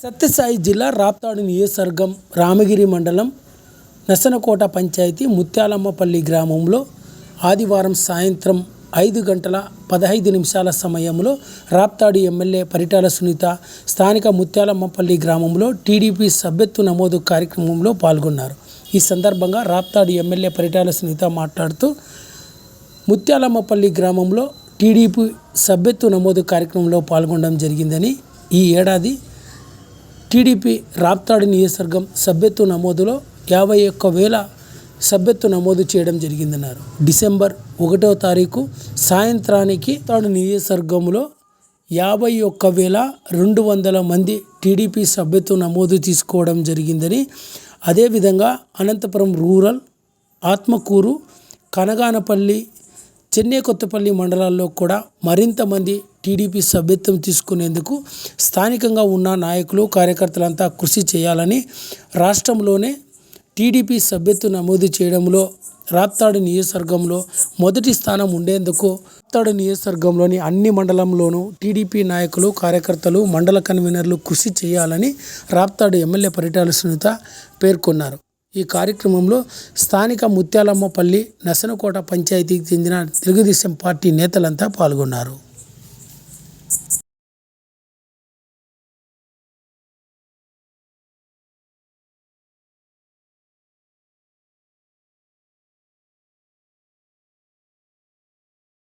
సత్యసాయి జిల్లా రాప్తాడు నియోజకవర్గం రామగిరి మండలం నసనకోట పంచాయతీ ముత్యాలమ్మపల్లి గ్రామంలో ఆదివారం సాయంత్రం 5:15 సమయంలో రాప్తాడు ఎమ్మెల్యే పరిటాల సునీత స్థానిక ముత్యాలమ్మపల్లి గ్రామంలో టీడీపీ సభ్యత్వ నమోదు కార్యక్రమంలో పాల్గొన్నారు. ఈ సందర్భంగా రాప్తాడు ఎమ్మెల్యే పరిటాల సునీత మాట్లాడుతూ ముత్యాలమ్మపల్లి గ్రామంలో టీడీపీ సభ్యత్వ నమోదు కార్యక్రమంలో పాల్గొనడం జరిగిందని, ఈ ఏడాది టీడీపీ రాప్తాడు నియోజకవర్గం సభ్యత్వ నమోదులో 51,000 సభ్యత్వ నమోదు చేయడం జరిగిందన్నారు. డిసెంబర్ 1వ తారీఖు సాయంత్రానికి రాప్తాడు నియోజకవర్గంలో 51,200 మంది టీడీపీ సభ్యత్వ నమోదు తీసుకోవడం జరిగిందని, అదేవిధంగా అనంతపురం రూరల్, ఆత్మకూరు, కనగానపల్లి, చెన్నై కొత్తపల్లి మండలాల్లో కూడా మరింత మంది టీడీపీ సభ్యత్వం తీసుకునేందుకు స్థానికంగా ఉన్న నాయకులు, కార్యకర్తలంతా కృషి చేయాలని, రాష్ట్రంలోనే టీడీపీ సభ్యత్వం నమోదు చేయడంలో రాప్తాడు నియోజకవర్గంలో మొదటి స్థానం ఉండేందుకు రాప్తాడు నియోజకవర్గంలోని అన్ని మండలంలోనూ టీడీపీ నాయకులు, కార్యకర్తలు, మండల కన్వీనర్లు కృషి చేయాలని రాప్తాడు ఎమ్మెల్యే పరిటాల సునీత పేర్కొన్నారు. ఈ కార్యక్రమంలో స్థానిక ముత్యాలమ్మపల్లి నసనకోట పంచాయతీకి చెందిన తెలుగుదేశం పార్టీ నేతలంతా పాల్గొన్నారు.